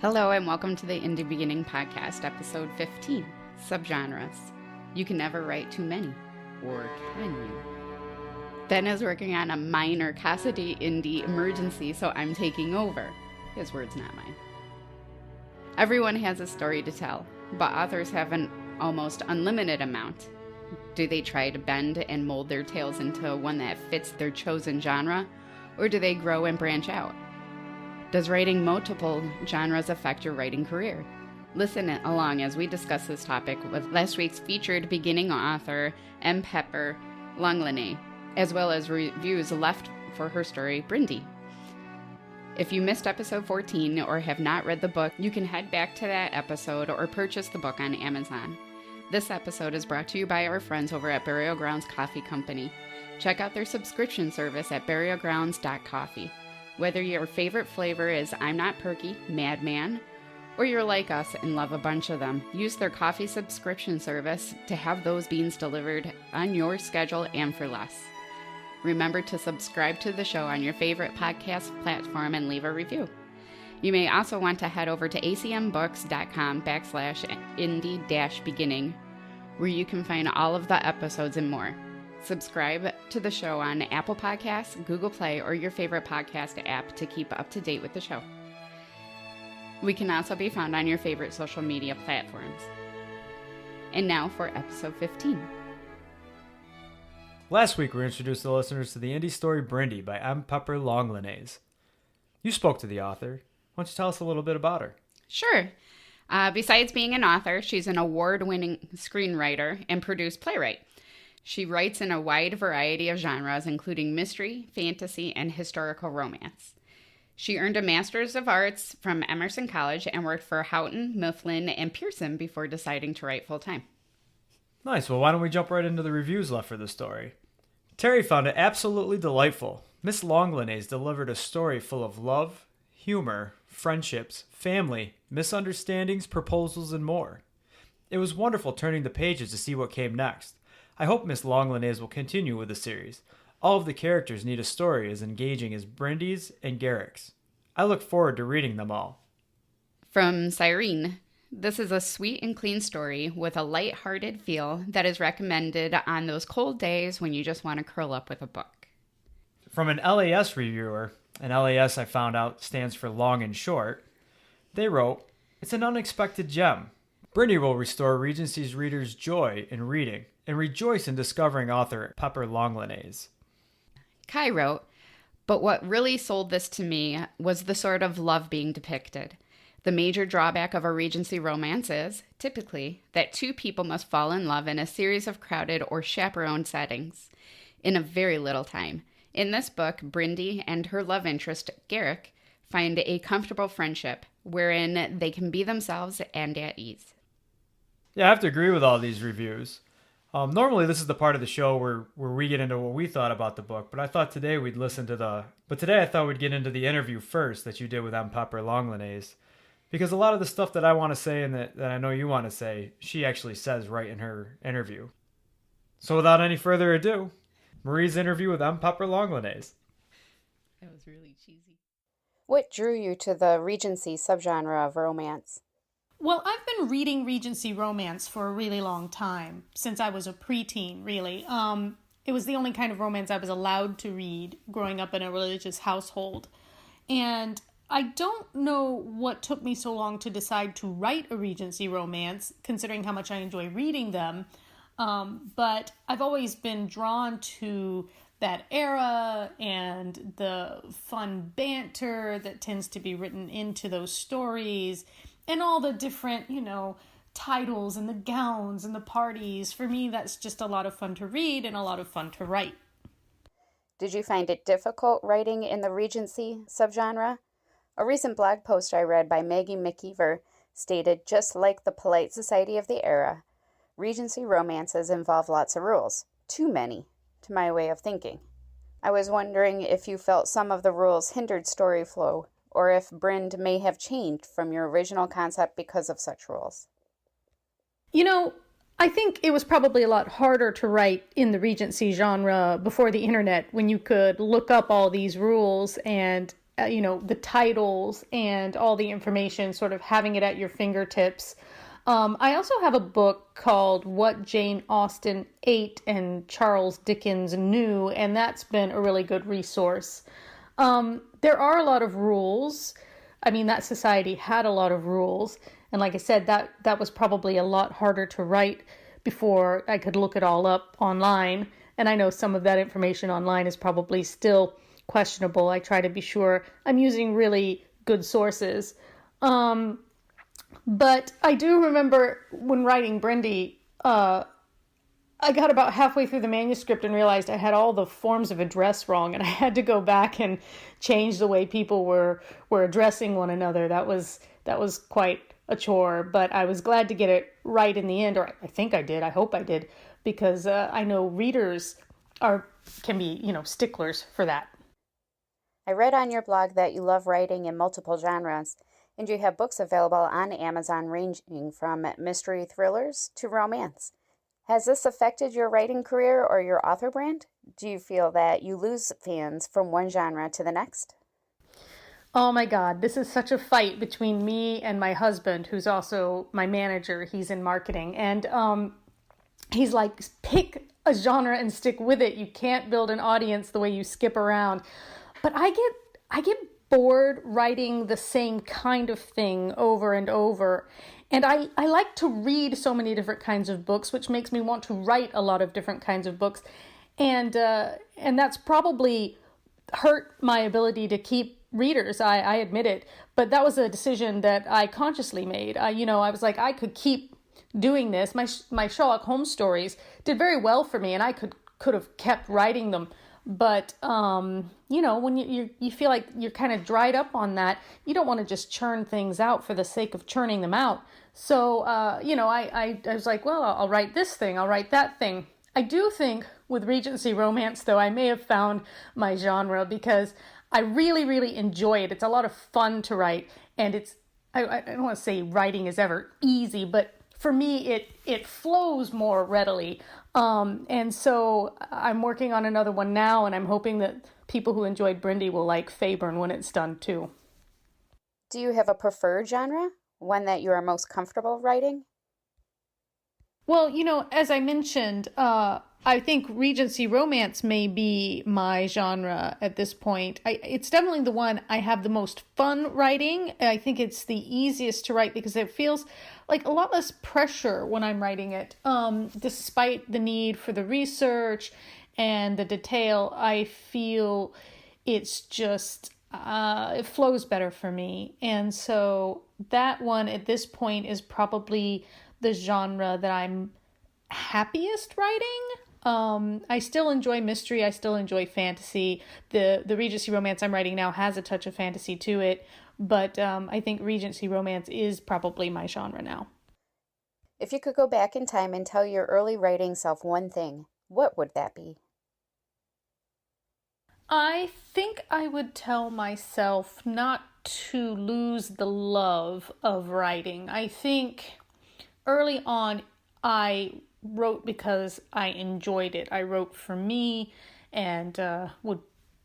Hello and welcome to the Indie Beginning podcast, episode 15, Subgenres. You can never write too many, or can you? Ben is working on a minor Cassidy indie emergency, so I'm taking over. His words, not mine. Everyone has a story to tell, but authors have an almost unlimited amount. Do they try to bend and mold their tales into one that fits their chosen genre, or do they grow and branch out? Does writing multiple genres affect your writing career? Listen along as we discuss this topic with last week's featured beginning author, M. Pepper Langlinais, as well as reviews left for her story, Brynnde. If you missed episode 14 or have not read the book, you can head back to that episode or purchase the book on Amazon. This episode is brought to you by our friends over at Burial Grounds Coffee Company. Check out their subscription service at burialgrounds.coffee. Whether your favorite flavor is I'm Not Perky, Madman, or you're like us and love a bunch of them, use their coffee subscription service to have those beans delivered on your schedule and for less. Remember to subscribe to the show on your favorite podcast platform and leave a review. You may also want to head over to acmbooks.com/indie-beginning, where you can find all of the episodes and more. Subscribe to the show on Apple Podcasts, Google Play, or your favorite podcast app to keep up to date with the show. We can also be found on your favorite social media platforms. And now for episode 15. Last week, we introduced the listeners to the indie story Brynnde by M. Pepper Langlinais. You spoke to the author. Why don't you tell us a little bit about her? Sure. Besides being an author, she's an award-winning screenwriter and produced playwright. She writes in a wide variety of genres, including mystery, fantasy, and historical romance. She earned a Master's of Arts from Emerson College and worked for Houghton, Mifflin, and Pearson before deciding to write full-time. Nice. Well, why don't we jump right into the reviews left for the story? Terry found it absolutely delightful. Miss Langlinais delivered a story full of love, humor, friendships, family, misunderstandings, proposals, and more. It was wonderful turning the pages to see what came next. I hope Miss Langlinais will continue with the series. All of the characters need a story as engaging as Brynde's and Garrick's. I look forward to reading them all. From Cyrene, this is a sweet and clean story with a light-hearted feel that is recommended on those cold days when you just want to curl up with a book. From an LAS reviewer, and LAS I found out stands for long and short, they wrote, "It's an unexpected gem. Brynnde will restore Regency's readers joy in reading and rejoice in discovering author Pepper Langlinais." Kai wrote, "But what really sold this to me was the sort of love being depicted. The major drawback of a Regency romance is, typically, that two people must fall in love in a series of crowded or chaperoned settings in a very little time. In this book, Brynnde and her love interest, Garrick, find a comfortable friendship wherein they can be themselves and at ease." Yeah, I have to agree with all these reviews. Normally, this is the part of the show where we get into what we thought about the book, but I thought today we'd listen to today I thought we'd get into the interview first that you did with M. Pepper Langlinais. Because a lot of the stuff that I want to say and that I know you want to say, she actually says right in her interview. So without any further ado, Marie's interview with M. Pepper Langlinais. That was really cheesy. What drew you to the Regency subgenre of romance? Well, I've been reading Regency Romance for a really long time, since I was a preteen, really. It was the only kind of romance I was allowed to read growing up in a religious household. And I don't know what took me so long to decide to write a Regency romance, considering how much I enjoy reading them. But I've always been drawn to that era and the fun banter that tends to be written into those stories and all the different, titles and the gowns and the parties. For me, that's just a lot of fun to read and a lot of fun to write. Did you find it difficult writing in the Regency subgenre? A recent blog post I read by Maggie McKeever stated, "Just like the polite society of the era, Regency romances involve lots of rules. Too many, to my way of thinking. I was wondering if you felt some of the rules hindered story flow, or if Brynnde may have changed from your original concept because of such rules." I think it was probably a lot harder to write in the Regency genre before the internet, when you could look up all these rules and the titles and all the information, sort of having it at your fingertips. I also have a book called What Jane Austen Ate and Charles Dickens Knew, and that's been a really good resource. There are a lot of rules. I mean, that society had a lot of rules. And like I said, that was probably a lot harder to write before I could look it all up online. And I know some of that information online is probably still questionable. I try to be sure I'm using really good sources. But I do remember when writing Brynnde, I got about halfway through the manuscript and realized I had all the forms of address wrong, and I had to go back and change the way people were addressing one another. That was quite a chore, but I was glad to get it right in the end, or I think I did. I hope I did, because I know readers can be, sticklers for that. I read on your blog that you love writing in multiple genres, and you have books available on Amazon ranging from mystery thrillers to romance. Has this affected your writing career or your author brand? Do you feel that you lose fans from one genre to the next? Oh my God, this is such a fight between me and my husband, who's also my manager. He's in marketing. And he's like, pick a genre and stick with it. You can't build an audience the way you skip around. But I get bored writing the same kind of thing over and over. And I like to read so many different kinds of books, which makes me want to write a lot of different kinds of books. And that's probably hurt my ability to keep readers, I admit it. But that was a decision that I consciously made. I was like, I could keep doing this. My Sherlock Holmes stories did very well for me, and I could have kept writing them. But, when you feel like you're kind of dried up on that, you don't want to just churn things out for the sake of churning them out. So, I was like, well, I'll write this thing, I'll write that thing. I do think with Regency Romance, though, I may have found my genre because I really, really enjoy it. It's a lot of fun to write, and I don't want to say writing is ever easy, but for me, it flows more readily. And so I'm working on another one now, and I'm hoping that people who enjoyed Brynnde will like Faburn when it's done too. Do you have a preferred genre? One that you are most comfortable writing? Well, as I mentioned, I think Regency Romance may be my genre at this point. It's definitely the one I have the most fun writing. I think it's the easiest to write because it feels like a lot less pressure when I'm writing it. Despite the need for the research and the detail, I feel it's just, it flows better for me. And so that one at this point is probably the genre that I'm happiest writing. I still enjoy mystery. I still enjoy fantasy. The Regency Romance I'm writing now has a touch of fantasy to it, but I think Regency Romance is probably my genre now. If you could go back in time and tell your early writing self one thing, what would that be? I think I would tell myself not to lose the love of writing. I think early on, I wrote because I enjoyed it. I wrote for me and would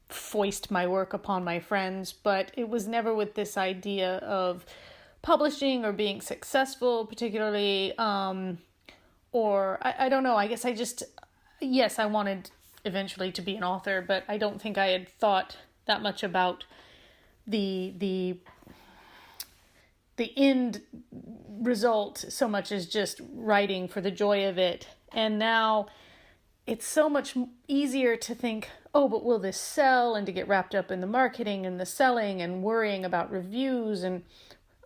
foist my work upon my friends, but it was never with this idea of publishing or being successful particularly, or I don't know. I guess yes, I wanted eventually to be an author, but I don't think I had thought that much about the end result so much as just writing for the joy of it. And now it's so much easier to think, oh, but will this sell? And to get wrapped up in the marketing and the selling and worrying about reviews and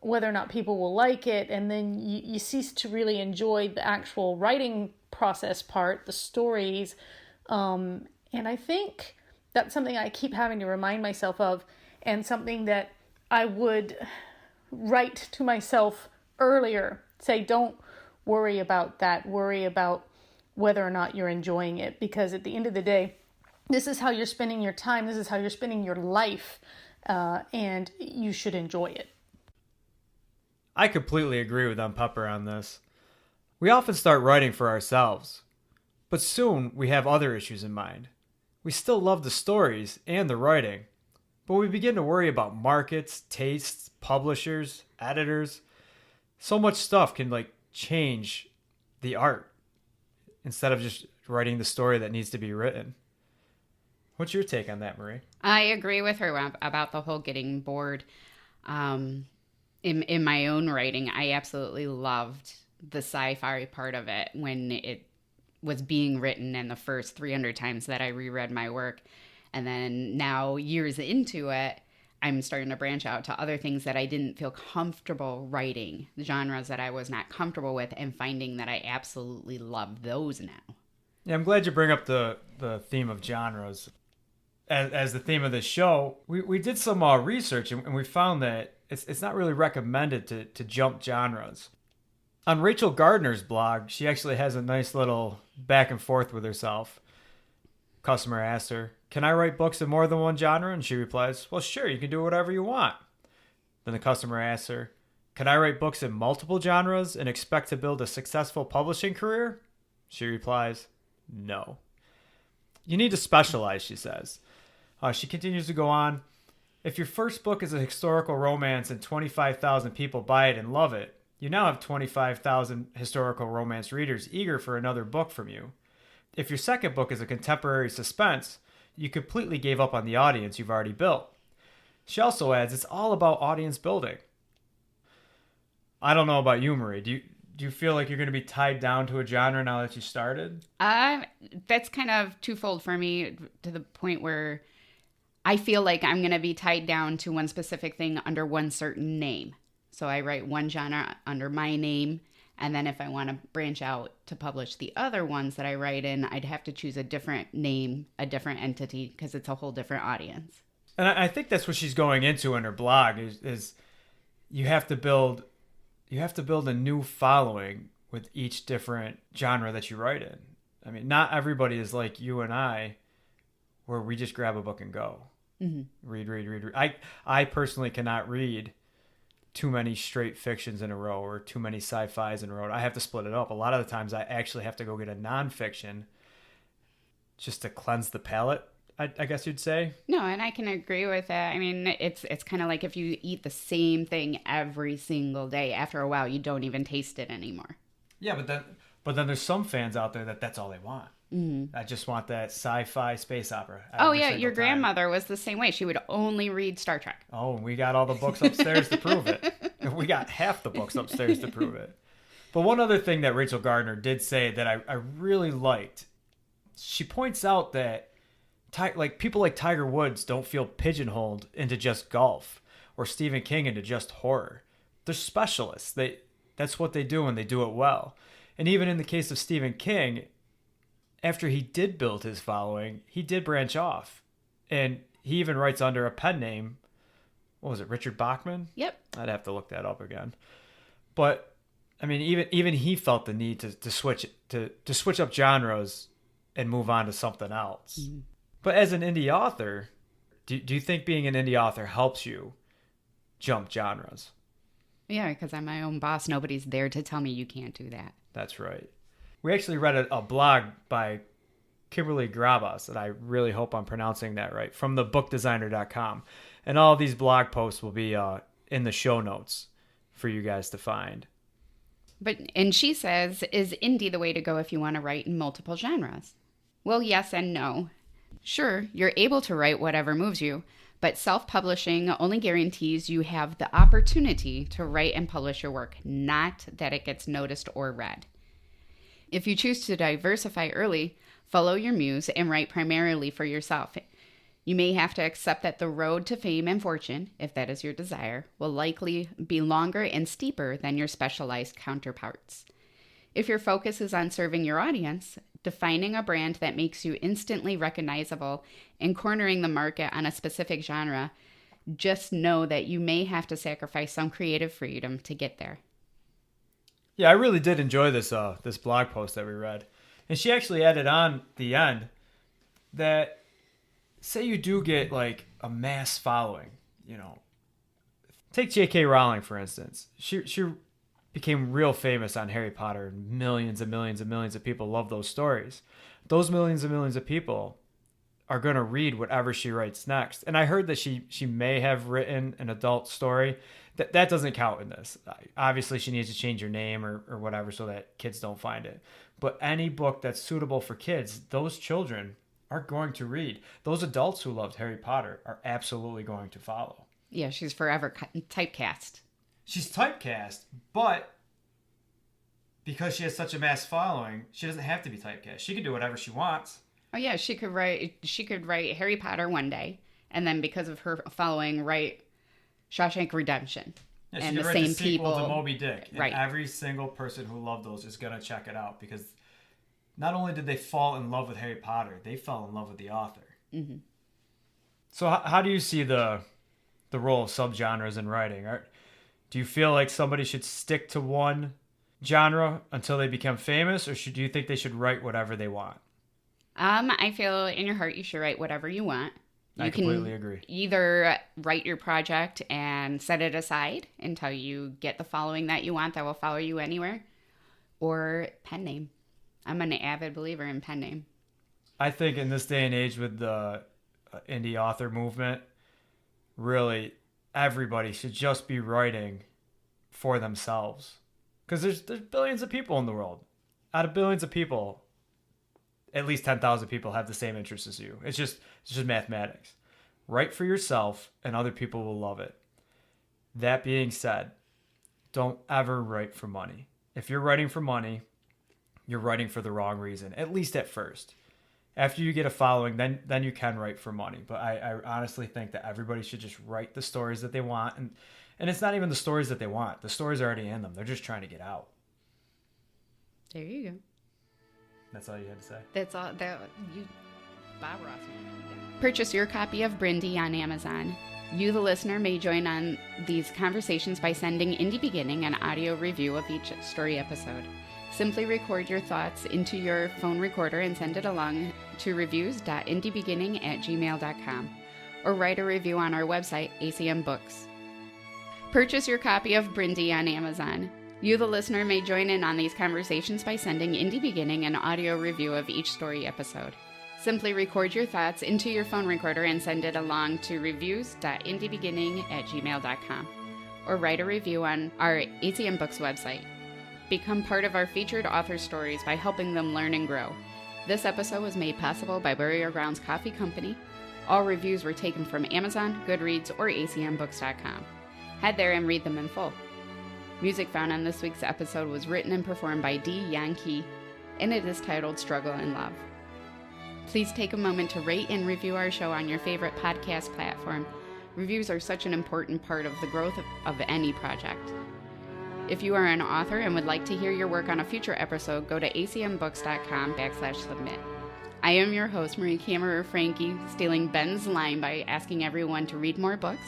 whether or not people will like it. And then you cease to really enjoy the actual writing process part, the stories. And I think that's something I keep having to remind myself of, and something that I would write to myself earlier. Say, don't worry about that. Worry about whether or not you're enjoying it. Because at the end of the day, this is how you're spending your time. This is how you're spending your life. And you should enjoy it. I completely agree with Pepper on this. We often start writing for ourselves, but soon we have other issues in mind. We still love the stories and the writing, But we begin to worry about markets, tastes, publishers, editors. So much stuff can like change the art instead of just writing the story that needs to be written. What's your take on that, Marie? I agree with her about the whole getting bored. In my own writing, I absolutely loved the sci-fi part of it when it was being written, and the first 300 times that I reread my work. And then now, years into it, I'm starting to branch out to other things that I didn't feel comfortable writing, the genres that I was not comfortable with, and finding that I absolutely love those now. Yeah, I'm glad you bring up the theme of genres. As the theme of this show, we did some research, and we found that it's not really recommended to jump genres. On Rachel Gardner's blog, she actually has a nice little back and forth with herself. Customer asks her, "Can I write books in more than one genre?" And she replies, "Well, sure, you can do whatever you want." Then the customer asks her, "Can I write books in multiple genres and expect to build a successful publishing career?" She replies, "No. You need to specialize," she says. She continues to go on. "If your first book is a historical romance and 25,000 people buy it and love it, you now have 25,000 historical romance readers eager for another book from you. If your second book is a contemporary suspense, you completely gave up on the audience you've already built." She also adds, "It's all about audience building." I don't know about you, Marie. Do you feel like you're going to be tied down to a genre now that you started? That's kind of twofold for me, to the point where I feel like I'm going to be tied down to one specific thing under one certain name. So I write one genre under my name, and then if I want to branch out to publish the other ones that I write in, I'd have to choose a different name, a different entity, because it's a whole different audience. And I think that's what she's going into in her blog is you have to build a new following with each different genre that you write in. I mean, not everybody is like you and I, where we just grab a book and go. Mm-hmm. Read. I personally cannot read too many straight fictions in a row or too many sci-fis in a row. I have to split it up. A lot of the times I actually have to go get a nonfiction just to cleanse the palate, I guess you'd say. No, and I can agree with that. I mean, it's kind of like if you eat the same thing every single day, after a while you don't even taste it anymore. Yeah, but then there's some fans out there that's all they want. Mm-hmm. I just want that sci-fi space opera. Oh yeah, your grandmother was the same way. She would only read Star Trek. Oh, and we got all the books upstairs to prove it. We got half the books upstairs to prove it. But one other thing that Rachel Gardner did say that I really liked, she points out that people like Tiger Woods don't feel pigeonholed into just golf, or Stephen King into just horror. They're specialists. That's what they do, and they do it well. And even in the case of Stephen King, after he did build his following, he did branch off. And he even writes under a pen name. What was it, Richard Bachman? Yep. I'd have to look that up again. But I mean, even he felt the need to switch up genres and move on to something else. Mm-hmm. But as an indie author, do you think being an indie author helps you jump genres? Yeah, because I'm my own boss. Nobody's there to tell me you can't do that. That's right. We actually read a blog by Kimberly Grabas, and I really hope I'm pronouncing that right, from thebookdesigner.com. And all these blog posts will be in the show notes for you guys to find. And she says, is indie the way to go if you want to write in multiple genres? Well, yes and no. Sure, you're able to write whatever moves you, but self-publishing only guarantees you have the opportunity to write and publish your work, not that it gets noticed or read. If you choose to diversify early, follow your muse and write primarily for yourself. You may have to accept that the road to fame and fortune, if that is your desire, will likely be longer and steeper than your specialized counterparts. If your focus is on serving your audience, defining a brand that makes you instantly recognizable, and cornering the market on a specific genre, just know that you may have to sacrifice some creative freedom to get there. Yeah, I really did enjoy this blog post that we read. And she actually added on the end that say you do get like a mass following, take J.K. Rowling, for instance. She became real famous on Harry Potter, and millions and millions and millions of people love those stories. Those millions and millions of people are going to read whatever she writes next. And I heard that she may have written an adult story. That doesn't count in this. Obviously, she needs to change her name or whatever so that kids don't find it. But any book that's suitable for kids, those children are going to read. Those adults who loved Harry Potter are absolutely going to follow. Yeah, she's forever typecast. She's typecast, but because she has such a mass following, she doesn't have to be typecast. She can do whatever she wants. Oh yeah, she could write Harry Potter one day, and then because of her following, write Shawshank Redemption. Yeah, she and could the write same the sequel people to Moby Dick. And right. every single person who loved those is going to check it out because not only did they fall in love with Harry Potter, they fell in love with the author. Mm-hmm. So how do you see the role of subgenres in writing? Do you feel like somebody should stick to one genre until they become famous, or do you think they should write whatever they want? I feel in your heart you should write whatever you want. I completely agree. Either write your project and set it aside until you get the following that you want that will follow you anywhere, or pen name. I'm an avid believer in pen name. I think in this day and age with the indie author movement, really everybody should just be writing for themselves. Because there's billions of people in the world. Out of billions of people, at least 10,000 people have the same interests as you. It's just mathematics. Write for yourself and other people will love it. That being said, don't ever write for money. If you're writing for money, you're writing for the wrong reason, at least at first. After you get a following, then you can write for money. But I honestly think that everybody should just write the stories that they want. And it's not even the stories that they want. The stories are already in them. They're just trying to get out. There you go. That's all you had to say? That's all. Bob Ross. Purchase your copy of Brynnde on Amazon. You, the listener, may join on these conversations by sending Indie Beginning an audio review of each story episode. Simply record your thoughts into your phone recorder and send it along to reviews.indiebeginning@gmail.com or write a review on our website, ACM Books. Purchase your copy of Brynnde on Amazon. You, the listener, may join in on these conversations by sending Indie Beginning an audio review of each story episode. Simply record your thoughts into your phone recorder and send it along to reviews.indiebeginning@gmail.com or write a review on our ACM Books website. Become part of our featured author stories by helping them learn and grow. This episode was made possible by Burial Grounds Coffee Company. All reviews were taken from Amazon, Goodreads, or acmbooks.com. Head there and read them in full. Music found on this week's episode was written and performed by D. Yankee, and it is titled Struggle and Love. Please take a moment to rate and review our show on your favorite podcast platform. Reviews are such an important part of the growth of any project. If you are an author and would like to hear your work on a future episode, go to acmbooks.com/submit. I am your host, Marie Kammerer Frankie, stealing Ben's line by asking everyone to read more books,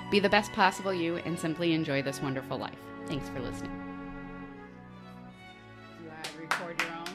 be the best possible you, and simply enjoy this wonderful life. Thanks for listening. Do you want to record your own?